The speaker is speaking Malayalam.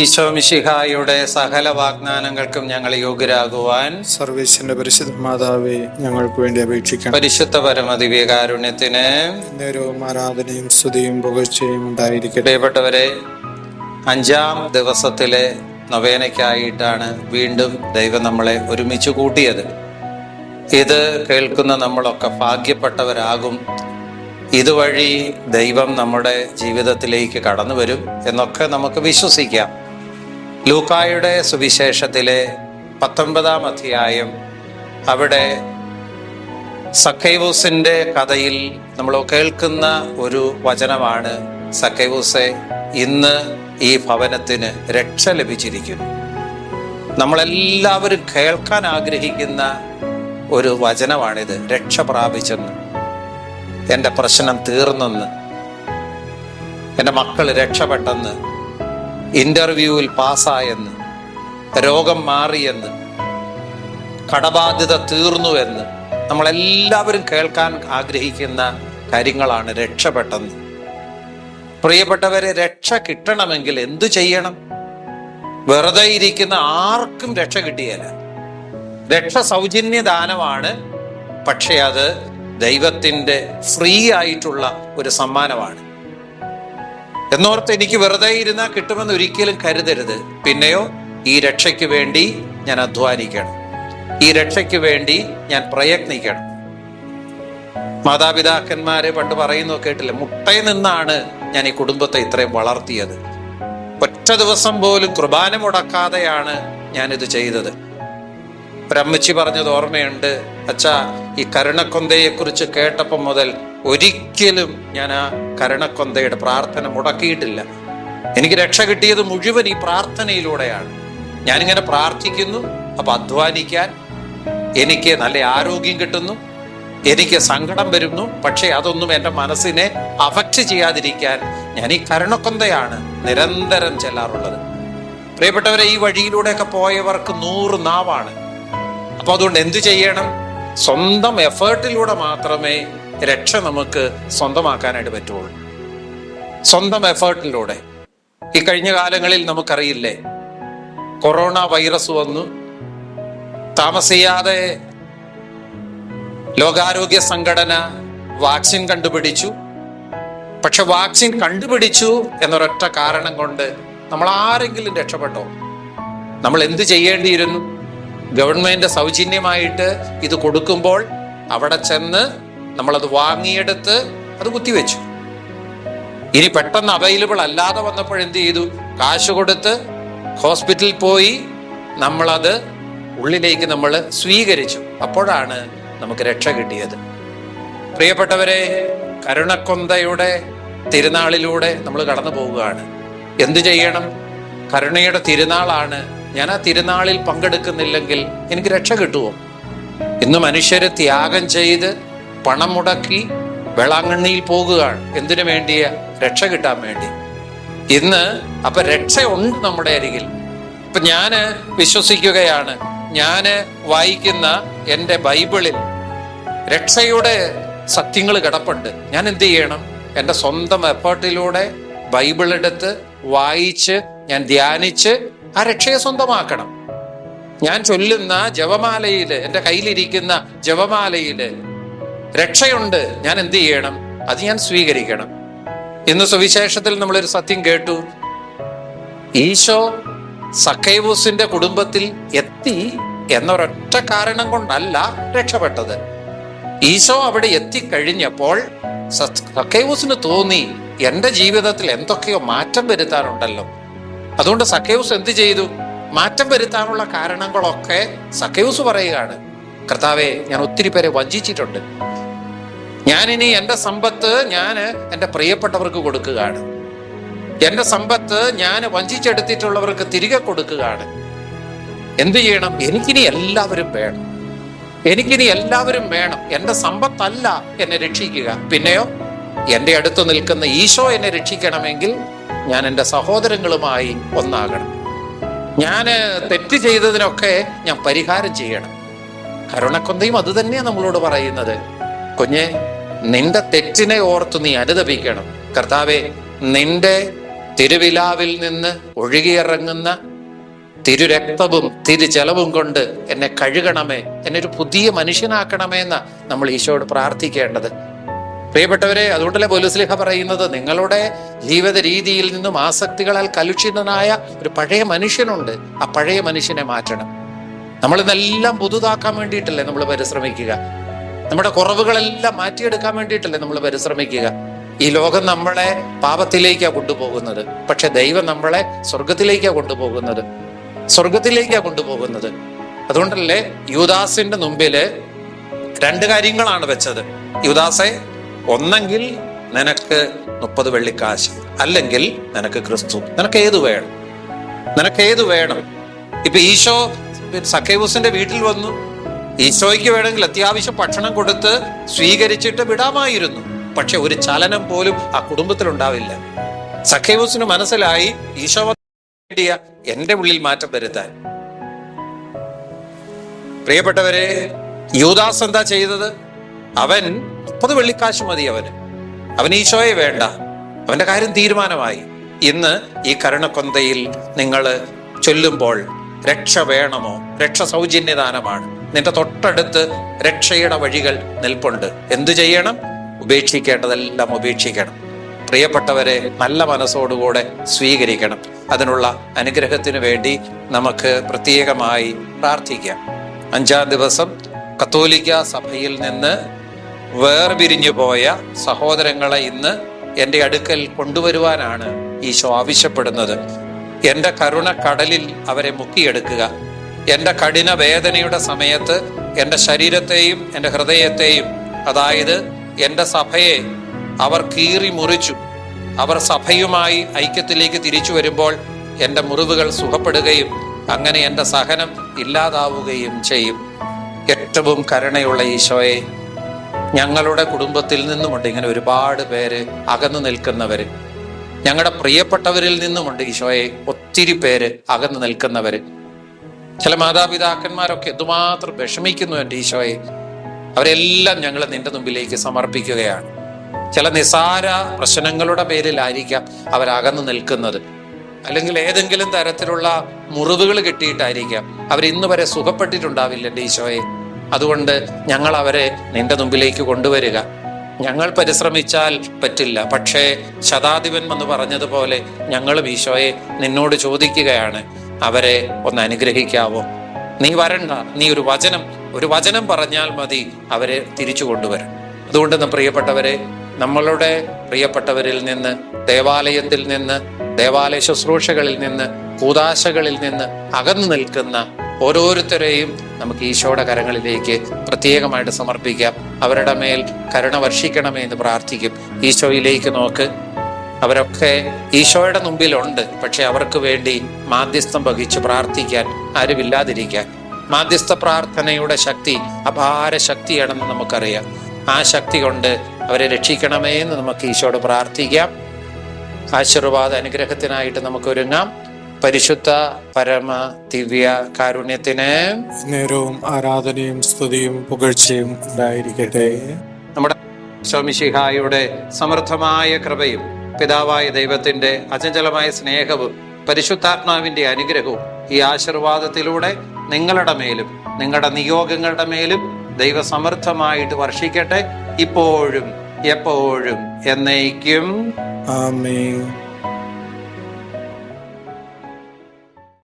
ഈശോ മിശിഹായുടെ സകല വാഗ്ദാനങ്ങൾക്കും ഞങ്ങൾ യോഗ്യരാകുവാൻ സർവേശ്വരന്റെ പരിശുദ്ധ മാതാവേ, ഞങ്ങൾക്ക് വേണ്ടി അപേക്ഷിക്കണം. പരിശുദ്ധ പരമദിവ്യകാരുണ്യത്തിന് നേരവും ആരാധനയും സ്തുതിയും പുകഴ്ചയും ഉണ്ടായിരിക്കട്ടെ. പ്രിയപ്പെട്ടവരെ, 5-ാം ദിവസത്തിലെ നൊവേനയ്ക്കായിട്ടാണ് വീണ്ടും ദൈവം നമ്മളെ ഒരുമിച്ച് കൂട്ടിയത്. ഇത് കേൾക്കുന്ന നമ്മളൊക്കെ ഭാഗ്യപ്പെട്ടവരാകും. ഇതുവഴി ദൈവം നമ്മുടെ ജീവിതത്തിലേക്ക് കടന്നു വരും എന്നൊക്കെ നമുക്ക് വിശ്വസിക്കാം. ലൂക്കായുടെ സുവിശേഷത്തിലെ 19-ാം അധ്യായം, അവിടെ സക്കൈവൂസിന്റെ കഥയിൽ നമ്മൾ കേൾക്കുന്ന ഒരു വചനമാണ്: സക്കൈവൂസെ, ഇന്ന് ഈ ഭവനത്തിന് രക്ഷ ലഭിച്ചിരിക്കുന്നു. നമ്മളെല്ലാവരും കേൾക്കാൻ ആഗ്രഹിക്കുന്ന ഒരു വചനമാണിത്. രക്ഷ പ്രാപിച്ചെന്ന്, എൻ്റെ പ്രശ്നം തീർന്നെന്ന്, എൻ്റെ മക്കൾ രക്ഷപ്പെട്ടെന്ന്, ഇന്റർവ്യൂവിൽ പാസ്സായെന്ന്, രോഗം മാറിയെന്ന്, കടബാധ്യത തീർന്നുവെന്ന് നമ്മളെല്ലാവരും കേൾക്കാൻ ആഗ്രഹിക്കുന്ന കാര്യങ്ങളാണ് രക്ഷപ്പെട്ടെന്ന്. പ്രിയപ്പെട്ടവരെ, രക്ഷ കിട്ടണമെങ്കിൽ എന്തു ചെയ്യണം? വെറുതെ ഇരിക്കുന്ന ആർക്കും രക്ഷ കിട്ടിയല്ല. രക്ഷ സൗജന്യദാനമാണ്, പക്ഷെ അത് ദൈവത്തിൻ്റെ ഫ്രീ ആയിട്ടുള്ള ഒരു സമ്മാനമാണ് എന്നോർത്ത് എനിക്ക് വെറുതെ ഇരുന്നാൽ കിട്ടുമെന്ന് ഒരിക്കലും കരുതരുത്. പിന്നെയോ, ഈ രക്ഷയ്ക്ക് വേണ്ടി ഞാൻ അധ്വാനിക്കണം, ഈ രക്ഷയ്ക്ക് വേണ്ടി ഞാൻ പ്രയത്നിക്കണം. മാതാപിതാക്കന്മാരെ പണ്ട് പറയുന്നു കേട്ടില്ല, മുട്ടയിൽ നിന്നാണ് ഞാൻ ഈ കുടുംബത്തെ ഇത്രയും വളർത്തിയത്. ഒറ്റ ദിവസം പോലും കുർബാന മുടക്കാതെയാണ് ഞാനിത് ചെയ്തത്. ഒരമ്മച്ചി പറഞ്ഞത് ഓർമ്മയുണ്ട്, അച്ഛാ, ഈ കരുണക്കൊന്തയെ കുറിച്ച് കേട്ടപ്പം മുതൽ ഒരിക്കലും ഞാൻ ആ കരുണക്കൊന്തയുടെ പ്രാർത്ഥന മുടക്കിയിട്ടില്ല. എനിക്ക് രക്ഷ കിട്ടിയത് മുഴുവൻ ഈ പ്രാർത്ഥനയിലൂടെയാണ്. ഞാനിങ്ങനെ പ്രാർത്ഥിക്കുന്നു, അപ്പൊ അധ്വാനിക്കാൻ എനിക്ക് നല്ല ആരോഗ്യം കിട്ടുന്നു, എനിക്ക് സങ്കടം വരുന്നു, പക്ഷെ അതൊന്നും എൻ്റെ മനസ്സിനെ അഫക്റ്റ് ചെയ്യാതിരിക്കാൻ ഞാൻ ഈ കരുണക്കൊന്തയാണ് നിരന്തരം ചെല്ലാറുള്ളത്. പ്രിയപ്പെട്ടവരെ, ഈ വഴിയിലൂടെയൊക്കെ പോയവർക്ക് 100 നാവാണ്. അപ്പൊ അതുകൊണ്ട് എന്തു ചെയ്യണം? സ്വന്തം എഫേർട്ടിലൂടെ മാത്രമേ രക്ഷ നമുക്ക് സ്വന്തമാക്കാനായിട്ട് പറ്റുള്ളൂ. സ്വന്തം എഫേർട്ടിലൂടെ. ഈ കഴിഞ്ഞ കാലങ്ങളിൽ നമുക്കറിയില്ലേ, കൊറോണ വൈറസ് വന്നു. താമസിയാതെ ലോകാരോഗ്യ സംഘടന വാക്സിൻ കണ്ടുപിടിച്ചു. പക്ഷെ വാക്സിൻ കണ്ടുപിടിച്ചു എന്നൊരൊറ്റ കാരണം കൊണ്ട് നമ്മൾ ആരെങ്കിലും രക്ഷപ്പെട്ടോ? നമ്മൾ എന്ത് ചെയ്യേണ്ടിയിരുന്നു? ഗവൺമെന്റ് സൗജന്യമായിട്ട് ഇത് കൊടുക്കുമ്പോൾ അവിടെ ചെന്ന് നമ്മളത് വാങ്ങിയെടുത്ത് അത് കുത്തിവെച്ചു. ഇനി പെട്ടെന്ന് അവൈലബിൾ അല്ലാതെ വന്നപ്പോൾ എന്ത് ചെയ്തു? കാശ് കൊടുത്ത് ഹോസ്പിറ്റലിൽ പോയി നമ്മളത് ഉള്ളിലേക്ക് നമ്മൾ സ്വീകരിച്ചു. അപ്പോഴാണ് നമുക്ക് രക്ഷ കിട്ടിയത്. പ്രിയപ്പെട്ടവരെ, കരുണക്കൊന്തയുടെ തിരുനാളിലൂടെ നമ്മൾ കടന്നു പോവുകയാണ്. എന്തു ചെയ്യണം? കരുണയുടെ തിരുനാളാണ്. ഞാൻ ആ തിരുനാളിൽ പങ്കെടുക്കുന്നില്ലെങ്കിൽ എനിക്ക് രക്ഷ കിട്ടുമോ? ഇന്ന് മനുഷ്യര് ത്യാഗം ചെയ്ത് പണം മുടക്കി വേളാങ്കണ്ണിയിൽ പോകുകയാണ്. എന്തിനു വേണ്ടിയ? രക്ഷ കിട്ടാൻ വേണ്ടി. ഇന്ന് അപ്പൊ രക്ഷയുണ്ട് നമ്മുടെ അരികിൽ. ഇപ്പൊ ഞാന് വിശ്വസിക്കുകയാണ്, ഞാന് വായിക്കുന്ന എൻ്റെ ബൈബിളിൽ രക്ഷയുടെ സത്യങ്ങൾ കിടപ്പുണ്ട്. ഞാൻ എന്ത് ചെയ്യണം? എൻ്റെ സ്വന്തം എഫേർട്ടിലൂടെ ബൈബിൾ എടുത്ത് വായിച്ച് ഞാൻ ധ്യാനിച്ച് ആ രക്ഷയെ സ്വന്തമാക്കണം. ഞാൻ ചൊല്ലുന്ന ജപമാലയില്, എൻ്റെ കയ്യിലിരിക്കുന്ന ജപമാലയില് രക്ഷയുണ്ട്. ഞാൻ എന്ത് ചെയ്യണം? അത് ഞാൻ സ്വീകരിക്കണം. ഇന്ന് സുവിശേഷത്തിൽ നമ്മളൊരു സത്യം കേട്ടു. ഈശോ സക്കൈവൂസിന്റെ കുടുംബത്തിൽ എത്തി എന്നൊരൊറ്റ കാരണം കൊണ്ടല്ല രക്ഷപ്പെട്ടത്. ഈശോ അവിടെ എത്തിക്കഴിഞ്ഞപ്പോൾ സക്കൈവൂസിന് തോന്നി, എൻ്റെ ജീവിതത്തിൽ എന്തൊക്കെയോ മാറ്റം വരുത്താനുണ്ടല്ലോ. അതുകൊണ്ട് സക്കൈവൂസ് എന്ത് ചെയ്തു? മാറ്റം വരുത്താനുള്ള കാരണങ്ങളൊക്കെ സക്കൈവൂസ് പറയുകയാണ്. കർത്താവേ, ഞാൻ ഒത്തിരി പേരെ വഞ്ചിച്ചിട്ടുണ്ട്. ഞാനിനി എൻ്റെ സമ്പത്ത് ഞാൻ എൻ്റെ പ്രിയപ്പെട്ടവർക്ക് കൊടുക്കുകയാണ്. എൻ്റെ സമ്പത്ത് ഞാൻ വഞ്ചിച്ചെടുത്തിട്ടുള്ളവർക്ക് തിരികെ കൊടുക്കുകയാണ്. എന്ത് ചെയ്യണം? എനിക്കിനി എല്ലാവരും വേണം, എനിക്കിനി എല്ലാവരും വേണം. എൻ്റെ സമ്പത്തല്ല എന്നെ രക്ഷിക്കുക. പിന്നെയോ, എൻ്റെ അടുത്ത് നിൽക്കുന്ന ഈശോ എന്നെ രക്ഷിക്കണമെങ്കിൽ ഞാൻ എൻ്റെ സഹോദരങ്ങളുമായി ഒന്നാകണം. ഞാൻ തെറ്റ് ചെയ്തതിനൊക്കെ ഞാൻ പരിഹാരം ചെയ്യണം. കരുണക്കൊന്തയും അത് തന്നെയാണ് നമ്മളോട് പറയുന്നത്. കുഞ്ഞെ, നിന്റെ തെറ്റിനെ ഓർത്ത് നീ അനുതപിക്കണം. കർത്താവെ, നിന്റെ തിരുവിലാവിൽ നിന്ന് ഒഴുകിയിറങ്ങുന്ന തിരുരക്തവും തിരുജലവും കൊണ്ട് എന്നെ കഴുകണമേ, എന്നെ ഒരു പുതിയ മനുഷ്യനാക്കണമേ എന്ന നമ്മൾ ഈശോയോട് പ്രാർത്ഥിക്കേണ്ടത്. പ്രിയപ്പെട്ടവരെ, അതുകൊണ്ടല്ലേ പൗലോസ്ലീഹ പറയുന്നത്, നിങ്ങളുടെ ജീവിത രീതിയിൽ നിന്നും ആസക്തികളാൽ കലുഷിതനായ ഒരു പഴയ മനുഷ്യനുണ്ട്, ആ പഴയ മനുഷ്യനെ മാറ്റണം. നമ്മളിതെല്ലാം പുതുതാക്കാൻ വേണ്ടിയിട്ടല്ലേ നമ്മൾ പരിശ്രമിക്കുക, നമ്മുടെ കുറവുകളെല്ലാം മാറ്റിയെടുക്കാൻ വേണ്ടിയിട്ടല്ലേ നമ്മൾ പരിശ്രമിക്കുക. ഈ ലോകം നമ്മളെ പാപത്തിലേക്കാണ് കൊണ്ടുപോകുന്നത്, പക്ഷെ ദൈവം നമ്മളെ സ്വർഗത്തിലേക്കാണ് കൊണ്ടുപോകുന്നത്. അതുകൊണ്ടല്ലേ യൂദാസിന്റെ മുമ്പില് 2 കാര്യങ്ങളാണ് വെച്ചത്. യൂദാസെ, ഒന്നെങ്കിൽ നിനക്ക് 30 വെള്ളിക്കാശ്, അല്ലെങ്കിൽ നിനക്ക് ക്രിസ്തു. നിനക്ക് ഏത് വേണം? ഇപ്പൊ ഈശോ സക്കേവൂസിന്റെ വീട്ടിൽ വന്നു. ഈശോയ്ക്ക് വേണമെങ്കിൽ അത്യാവശ്യം ഭക്ഷണം കൊടുത്ത് സ്വീകരിച്ചിട്ട് വിടാമായിരുന്നു. പക്ഷെ ഒരു ചലനം പോലും ആ കുടുംബത്തിൽ ഉണ്ടാവില്ല. സക്കേവൂസിന് മനസ്സിലായി ഈശോ വേണ്ടിയ എന്റെ ഉള്ളിൽ മാറ്റം വരുത്താൻ. പ്രിയപ്പെട്ടവരെ, യൂദാസ് എന്താ ചെയ്തത്? അവൻ 30 വെള്ളിക്കാശ് മതി അവൻ ഈശോയെ വേണ്ട. അവന്റെ കാര്യം തീരുമാനമായി. ഇന്ന് ഈ കരുണക്കൊന്തയിൽ നിങ്ങൾ ചൊല്ലുമ്പോൾ രക്ഷ വേണമോ? രക്ഷ സൗജന്യദാനമാണ്. നിന്റെ തൊട്ടടുത്ത് രക്ഷയുടെ വഴികൾ നിൽപ്പുണ്ട്. എന്തു ചെയ്യണം? ഉപേക്ഷിക്കേണ്ടതെല്ലാം ഉപേക്ഷിക്കണം. പ്രിയപ്പെട്ടവരെ, നല്ല മനസ്സോടുകൂടെ സ്വീകരിക്കണം. അതിനുള്ള അനുഗ്രഹത്തിന് വേണ്ടി നമുക്ക് പ്രത്യേകമായി പ്രാർത്ഥിക്കാം. 5-ാം ദിവസം കത്തോലിക്ക സഭയിൽ നിന്ന് വേർപിരിഞ്ഞു പോയ സഹോദരങ്ങളെ ഇന്ന് എൻ്റെ അടുക്കൽ കൊണ്ടുവരുവാനാണ് ഈശോ ആവശ്യപ്പെടുന്നത്. എൻ്റെ കരുണ കടലിൽ അവരെ മുക്കിയെടുക്കുക. എൻ്റെ കഠിന വേദനയുടെ സമയത്ത് എൻ്റെ ശരീരത്തെയും എൻ്റെ ഹൃദയത്തെയും, അതായത് എൻ്റെ സഭയെ അവർ കീറി മുറിച്ചു. അവർ സഭയുമായി ഐക്യത്തിലേക്ക് തിരിച്ചു വരുമ്പോൾ എൻ്റെ മുറിവുകൾ സുഖപ്പെടുകയും അങ്ങനെ എൻ്റെ സഹനം ഇല്ലാതാവുകയും ചെയ്യും. ഏറ്റവും കരുണയുള്ള ഈശോയെ, ഞങ്ങളുടെ കുടുംബത്തിൽ നിന്നുമുണ്ട് ഇങ്ങനെ ഒരുപാട് പേര് അകന്നു നിൽക്കുന്നവര്. ഞങ്ങളുടെ പ്രിയപ്പെട്ടവരിൽ നിന്നുമുണ്ട് ഈശോയെ ഒത്തിരി പേര് അകന്നു നിൽക്കുന്നവര്. ചില മാതാപിതാക്കന്മാരൊക്കെ എന്തുമാത്രം വിഷമിക്കുന്നു എൻ്റെ ഈശോയെ. അവരെല്ലാം ഞങ്ങൾ നിന്റെ മുമ്പിലേക്ക് സമർപ്പിക്കുകയാണ്. ചില നിസാര പ്രശ്നങ്ങളുടെ പേരിലായിരിക്കാം അവരകന്നു നിൽക്കുന്നത്, അല്ലെങ്കിൽ ഏതെങ്കിലും തരത്തിലുള്ള മുറിവുകൾ കിട്ടിയിട്ടായിരിക്കാം അവരിന്ന് വരെ സുഖപ്പെട്ടിട്ടുണ്ടാവില്ല എൻ്റെ ഈശോയെ. അതുകൊണ്ട് ഞങ്ങൾ അവരെ നിന്റെ മുമ്പിലേക്ക് കൊണ്ടുവരിക. ഞങ്ങൾ പരിശ്രമിച്ചാൽ പറ്റില്ല, പക്ഷേ ശതാധിപൻ എന്ന് പറഞ്ഞതുപോലെ ഞങ്ങളും ഈശോയെ നിന്നോട് ചോദിക്കുകയാണ്, അവരെ ഒന്ന് അനുഗ്രഹിക്കാവോ? നീ വരണ്ട, നീ ഒരു വചനം പറഞ്ഞാൽ മതി അവരെ തിരിച്ചു കൊണ്ടുവരാൻ. അതുകൊണ്ട് പ്രിയപ്പെട്ടവരെ, നമ്മളുടെ പ്രിയപ്പെട്ടവരിൽ നിന്ന്, ദേവാലയത്തിൽ നിന്ന്, ദേവാലയ ശുശ്രൂഷകളിൽ നിന്ന്, കൂദാശകളിൽ നിന്ന് അകന്നു നിൽക്കുന്ന ഓരോരുത്തരെയും നമുക്ക് ഈശോയുടെ കരങ്ങളിലേക്ക് പ്രത്യേകമായിട്ട് സമർപ്പിക്കാം. അവരുടെ മേൽ കരുണ വർഷിക്കണമേ എന്ന് പ്രാർത്ഥിക്കും. ഈശോയിലേക്ക് നോക്ക്. അവരൊക്കെ ഈശോയുടെ മുമ്പിലുണ്ട്, പക്ഷെ അവർക്ക് വേണ്ടി മാധ്യസ്ഥം വഹിച്ച് പ്രാർത്ഥിക്കാൻ ആരുമില്ലാതിരിക്കാൻ. മാധ്യസ്ഥ പ്രാർത്ഥനയുടെ ശക്തി അപാര ശക്തിയാണെന്ന് നമുക്കറിയാം. ആ ശക്തി കൊണ്ട് അവരെ രക്ഷിക്കണമേ എന്ന് നമുക്ക് ഈശോയോട് പ്രാർത്ഥിക്കാം. ആശീർവാദ അനുഗ്രഹത്തിനായിട്ട് നമുക്ക് ഒരുങ്ങാം. പരിശുദ്ധ പരമ ദിവ്യ കാരുണ്യത്തിന് നേരവും ആരാധനയും സ്തുതിയും പുകഴ്ചയും ഉണ്ടായിരിക്കട്ടെ. നമ്മുടെ ശോമിശിഹായുടെ സമൃദ്ധമായ കൃപയും പിതാവായ ദൈവത്തിന്റെ അചഞ്ചലമായ സ്നേഹവും പരിശുദ്ധാത്മാവിന്റെ അനുഗ്രഹവും ഈ ആശീർവാദത്തിലൂടെ നിങ്ങളുടെ മേലും നിങ്ങളുടെ നിയോഗങ്ങളുടെ മേലും ദൈവസമൃദ്ധമായിട്ട് വർഷിക്കട്ടെ, ഇപ്പോഴും എപ്പോഴും എന്നേക്കും. ആമേൻ.